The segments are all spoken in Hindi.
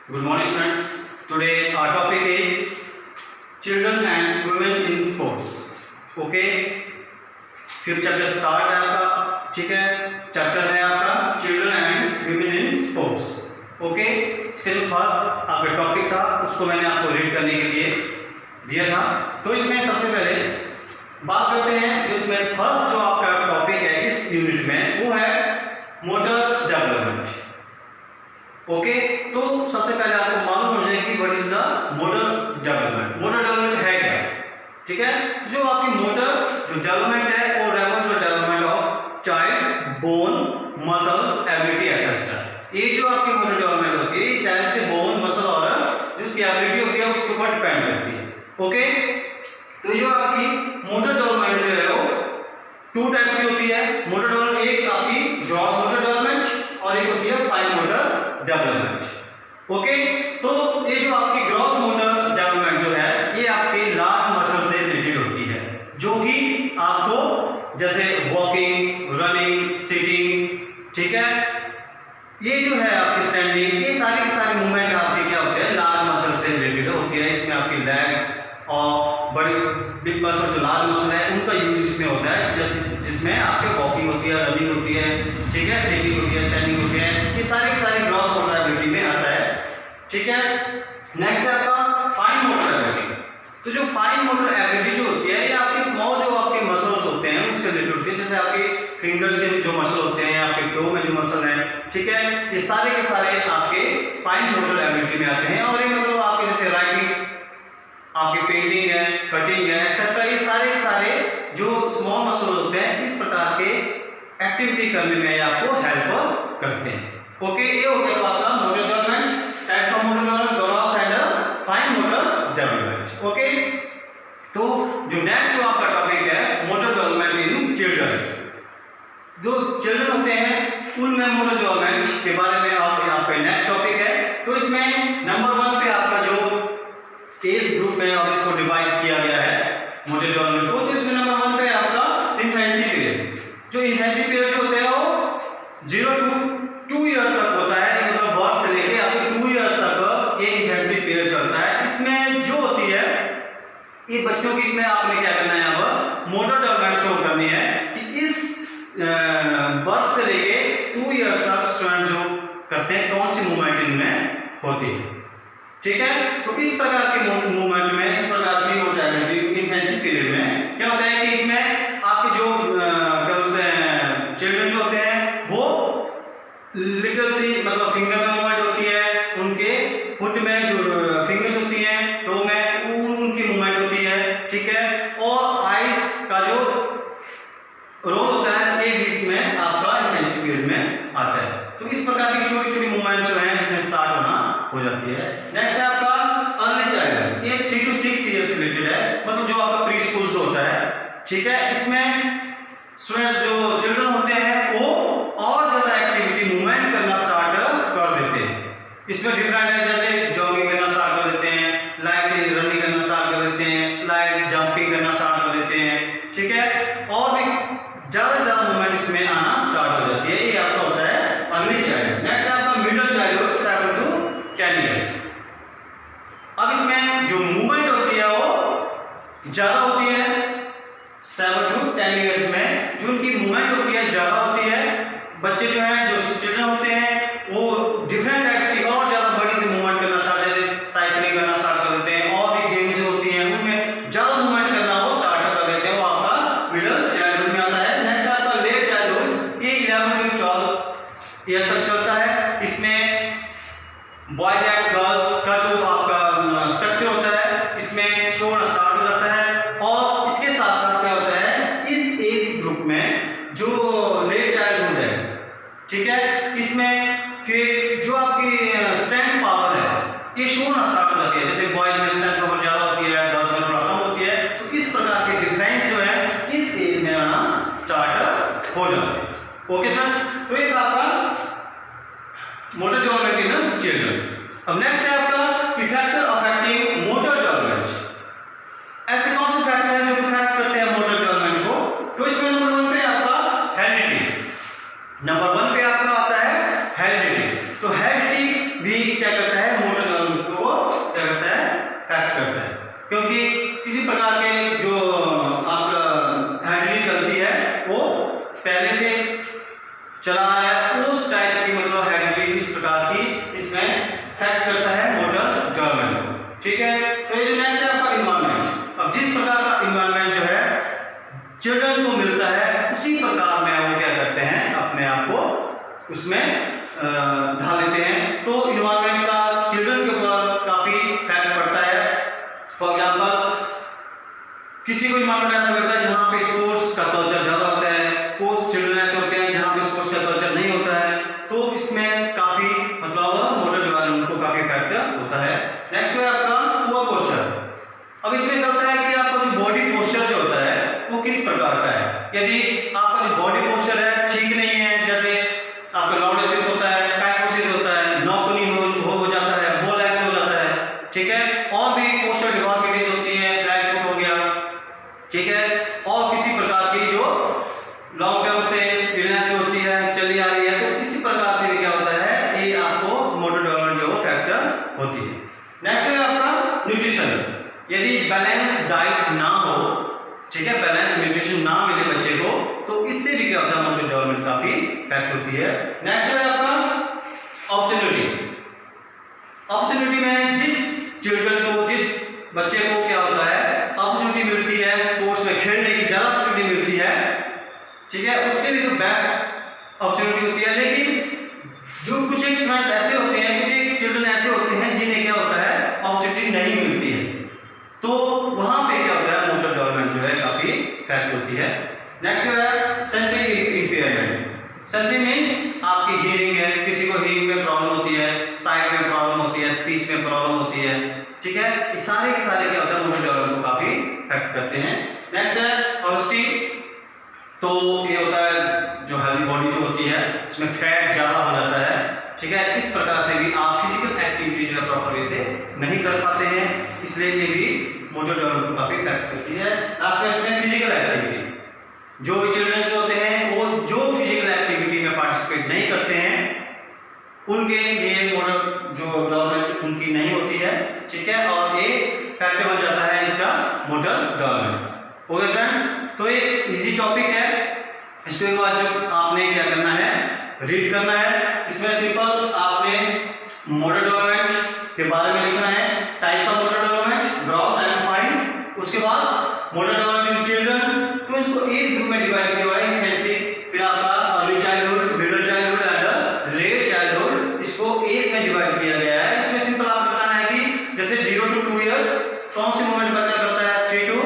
Good morning, students. Today our topic is children and women in sports. Okay. फिर चैप्टर स्टार्ट है आपका, ठीक है। चैप्टर है आपका children and women in sports. Okay, इसका जो फर्स्ट आपका टॉपिक था उसको मैंने आपको रीड करने के लिए दिया था। तो इसमें सबसे पहले बात करते हैं, जो इसमें फर्स्ट जो आपका टॉपिक है इस यूनिट में वो है मोटर डेवलपमेंट। ओके, तो सबसे पहले आपको मालूम हो जाए कि what is the motor development. Motor development है क्या, ठीक है। तो जो आपकी मोटर जो डेवलपमेंट है वो refers to development of child's bone muscles ability etcetera. ये जो आपकी मोटर डेवलपमेंट होती है चाइल्ड से बोन मसल और जो उसकी एबिलिटी होती है उसके ऊपर डिपेंड करती है। ओके, तो जो आपकी मोटर डेवलपमेंट जो है वो टू टाइप्स की होती है। मोटर डेवलपमेंट एक आपकी ग्रॉस मोटर डेवलपमेंट और एक होती है फाइन मोटर डेवलपमेंट। ओके, तो ये जो आपकी ग्रॉस मोटर डेवलपमेंट जो है ये आपकी लार्ज मसल से रिलेटेड होती है, जो कि आपको जैसे वॉकिंग, रनिंग, सिटिंग, ठीक है, ये जो है आपकी स्टैंडिंग, ये सारी की सारी मूवमेंट आपकी क्या होती है लार्ज मसल से रिलेटेड होती है। इसमें आपकी लेग्स और बड़ी बिग मसल जो लार्ज मसल है उनका यूज इसमें होता है, जैसे जिसमें आपके वॉकिंग होती है, रनिंग होती है, ठीक है, सिटिंग होती है, स्टैंडिंग होती है, ये सारी की सारी ग्रॉस मोटर एबिलिटी में आता है, ठीक है। नेक्स्ट है आपका फाइन मोटर एबिलिटी। तो जो फाइन मोटर एबिलिटी जो होती है ये आपकी स्मॉल जो आपके मसल्स होते हैं उससे रिलेटेड होती है, जैसे आपके फिंगर्स के जो मसल होते हैं, आपके टो में जो मसल है, ठीक है, ये सारे के सारे आपके फाइन मोटर एबिलिटी में आते हैं। और ये मतलब आपके जैसे राइटिंग, आपकी पेंटिंग है, कटिंग है एक्सेट्रा, ये सारे के सारे जो स्मॉल मसल होते हैं इस प्रकार के एक्टिविटी करने में आपको हेल्प करते हैं। ओके, ये हो गया आपका motor development, types of motor development, gross and fine motor development. Okay, तो जो नेक्स्ट जो आपका टॉपिक है मोटर डेवलपमेंट इन चिल्ड्रंस। जो चिल्ड्रन होते हैं उनमें मोटर डेवलपमेंट के बारे में आपका नेक्स्ट टॉपिक है। तो इसमें नंबर 1 पे आपका जो एज ग्रुप में और इसको डिवाइड किया गया है मोटर डेवलपमेंट को। तो इसमें नंबर 1 पे आपका इन्फेंसी पीरियड। जो इन्फेंसी पीरियड जो होते हैं वो 0 to 2 इयर्स तक होता है, मतलब बर्थ से लेके आपके 2 इयर्स तक ये इन्फेंसी पीरियड चलता है। इसमें जो होती है ये बच्चों की, इसमें आपने क्या करना है अब मोटर डेवलपमेंट शो करनी है कि इस बर्थ से लेके 2 इयर्स तक स्टूडेंट जो करते हैं कौन सी मूवमेंट इनमें होती है, ठीक है। तो इस प्रकार की मूवमेंट में, इस प्रकार की मोटर इन्फेंसी पीरियड में क्या होता है कि इसमें आपके जो क्या बोलते हैं चिल्ड्रन जो होते हैं वो लिटिल सी मतलब फिंगर में मूवमेंट होती है, उनके फुट में जो फिंगर्स होती हैं तो में उनकी मूवमेंट होती है, ठीक है। और आईज का जो रोल होता है ये भी इसमें आपका इन्फेंसी पीरियड में आता है। तो इस प्रकार की छोटी छोटी मूवमेंट जो है इसमें स्टार्ट होना हो जाती है। नेक्स्ट है आपका अर्ली चाइल्डहुड। ये 3 to 6 इयर्स से रिलेटेड है, मतलब जो आपका प्री स्कूल होता है, ठीक है। इसमें स्टूडेंट जो चिल्ड्रन होते हैं वो और ज्यादा एक्टिविटी मूवमेंट करना स्टार्ट कर देते हैं। इसमें डिफरेंट है, जैसे जॉगिंग करना स्टार्ट कर देते हैं, लाइक से रनिंग करना स्टार्ट कर देते हैं, लाइक जंपिंग करना स्टार्ट कर देते हैं, ठीक है। और भी ज्यादा से ज्यादा मूवमेंट इसमें आना स्टार्ट हो जाती है। ये आपका होता है अर्ली चाइल्डहुड। नेक्स्ट आपका मिडिल चाइल्डहुड 7 to 10 इयर्स। अब इसमें जो मूवमेंट होती है वो ज्यादा होती है 7 to 10 इयर्स में, जो उनकी मूवमेंट होती है ज्यादा होती है। बच्चे जो हैं जो चिल्ड्रन होते हैं वो डिफरेंट टाइप्स की और ज्यादा बड़ी सी मूवमेंट करना स्टार्ट, जैसे साइकिलिंग करना स्टार्ट कर देते हैं, और भी गेम्स होती हैं उनमें ज्यादा मूवमेंट करना वो स्टार्ट कर देते हैं, वो आपका मिडिल चाइल्डहुड में आता है। नेक्स्ट आपका लेट चाइल्डहुड, ये 11 to 12 ईयर तक चलता है। इसमें बॉयज एंड गर्ल्स का जो आपका स्ट्रक्चर होता है इसमें शो होना स्टार्ट हो जाता है। और इसके साथ साथ क्या होता है इस एज ग्रुप में जो लेट चाइल्डहुड है, ठीक है, इसमें फिर जो आपकी स्ट्रेंथ पावर है ये शो होना स्टार्ट हो जाती है। जैसे बॉयज में स्ट्रेंथ पावर ज्यादा होती है, गर्ल्स में थोड़ा कम होती है। तो इस प्रकार के डिफरेंस जो है इस एज में आना स्टार्ट हो जाते हैं। ओके फ्रेंड्स, तो ये आपका मोटर डेवलपमेंट इन चिल्ड्रन। अब नेक्स्ट है आपका फैक्टर अफेक्टिंग मोटर डेवलपमेंट। ऐसे कौन से फैक्टर हैं जो इफेक्ट करते हैं मोटर डेवलपमेंट को? तो इसमें नंबर 1 पे आपका हेरिडिटी। नंबर 1 पे आपका आता है हेरिडिटी। तो हेरिडिटी भी क्या करता है मोटर प्रकार की इसमें फैक्ट करता है मोटर डेवलपमेंट। ठीक है, तो ये जो नेक्स्ट है आपका इन्वायरमेंट। अब जिस प्रकार का इन्वायरमेंट जो है चिल्ड्रंस को मिलता है उसी प्रकार में वो क्या करते हैं अपने आप को उसमें ढाल लेते हैं। तो इन्वायरमेंट का चिल्ड्रन के ऊपर काफी इफेक्ट पड़ता है। फॉर एग्जांपल किसी को इन्वायरमेंट ऐसा मिलता है जहाँ पे स्पोर्ट्स का कल्चर ज्यादा होता है, कुछ चिल्ड्रन ऐसे होते हैं जहाँ पे स्पोर्ट्स का कल्चर नहीं होता है, तो इसमें काफी मतलब मोटर डेवलपमेंट को काफी इफेक्ट होता है। नेक्स्ट है आपका पुअर पोस्चर। अब इसमें चलता है कि आपका जो बॉडी पोस्चर जो होता है वो किस प्रकार का है। यदि आपका जो बॉडी पोस्चर है ठीक नहीं है, जैसे आपका लॉर्डोसिस होता है, काइफोसिस होता है, नॉकनी हो जाता है, बोलैक्स हो जाता है, ठीक है, और भी पोस्चर डिफॉर्मिटीज होती है, फ्लैट फुट हो गया, ठीक है, और किसी प्रकार की जो लॉन्ग टर्म से इलनेस होती है चली आ रही है, तो इसी प्रकार से भी क्या होता है ये आपको मोटर डेवलपमेंट जो फैक्टर होती है। नेक्स्ट है आपका न्यूट्रिशन। यदि बैलेंस डाइट ना हो, ठीक है, बैलेंस न्यूट्रिशन ना मिले बच्चे को, तो इससे भी क्या होता है मोटर डेवलपमेंट काफी इफेक्ट होती है। नेक्स्ट है आपका अपॉर्चुनिटी। अपॉर्चुनिटी में जिस चिल्ड्रन को, जिस बच्चे को क्या होता है अपॉर्चुनिटी मिलती है स्पोर्ट्स में खेलने की, ज्यादा अपॉर्चुनिटी मिलती है, ठीक है, उसके लिए तो बेस्ट अपॉर्चुनिटी होती है। लेकिन जो कुछ एक स्टूडेंट्स ऐसे होते हैं, कुछ एक चिल्ड्रन ऐसे होते हैं जिन्हें क्या होता है अपॉर्चुनिटी नहीं मिलती है, तो वहां पे क्या होता है मोटर डेवलपमेंट जो है काफी इफेक्ट होती है। नेक्स्ट है सेंसरी इंफेयरमेंट। सेंसरी मींस आपकी हियरिंग है, किसी को हियरिंग में प्रॉब्लम होती है, साइट में प्रॉब्लम होती है, स्पीच में प्रॉब्लम होती है, ठीक है, ये सारे के सारे क्या होता है मोटर डेवलपमेंट को काफी इफेक्ट करते हैं। नेक्स्ट है ओबेसिटी। तो ये होता है जो हेल्दी बॉडी जो होती है उसमें फैट ज्यादा हो जाता है, ठीक है, इस प्रकार से भी आप फिजिकल एक्टिविटी जो है प्रॉपर वे से नहीं कर पाते हैं, इसलिए ये भी मोटर डेवलपमेंट को काफी इफेक्ट करती है। लास्ट में इसमें फिजिकल एक्टिविटी। जो भी चिल्ड्रन होते हैं वो जो फिजिकल एक्टिविटी में पार्टिसिपेट नहीं करते हैं उनके लिए मोटर जो डेवलपमेंट उनकी नहीं होती है, ठीक है, और ये फैक्टर बन जाता है इसका मोटर डेवलपमेंट। ओके फ्रेंड्स, तो ये इजी टॉपिक है। इसके बाद जो आपने क्या करना है रीड करना है। इसमें सिंपल आपने मोटर डेवलपमेंट के बारे में लिखना है, types of motor development, browse and find. उसके बाद मोटर डेवलपमेंट चिल्ड्रन, तो इसको एज ग्रुप में डिवाइड किया हुआ है जैसे, फिर आपका early childhood, middle childhood and let childhood, इसको एज में डिवाइड किया गया है। इसमें सिंपल आपको बताना है कि जैसे 0 to 2 इयर्स कौन सी मूवमेंट बच्चा करता है, 3 to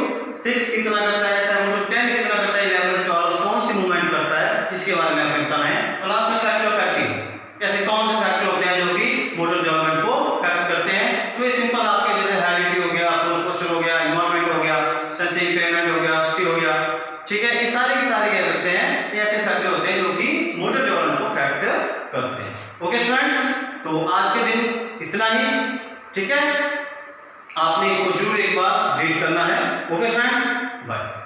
6 कितना करता है, 7 to 10 कितना करता है, 11 to 12 कौन सी मूवमेंट करता है, इसके बारे में आपको बताना है। और लास्ट में फैक्टर ऑफ फैक्टिंग, ऐसे कौन से फैक्टर होते हैं जो कि मोटर डेवलपमेंट को इफेक्ट करते हैं। तो ये सिंपल आपके जैसे हेरिडिटी हो गया, पोस्चर हो गया, एनवायरनमेंट हो गया, सेंसरी इंफेयरमेंट हो गया, ओबेसिटी हो गया, ठीक है, ये सारे के सारे क्या करते हैं, ये ऐसे फैक्टर होते हैं जो कि मोटर डेवलपमेंट को इफेक्ट करते हैं। ओके स्टूडेंट्स, तो आज के दिन इतना ही, ठीक है, आपने इसको जरूर एक बार रीड करना है। Okay friends, bye.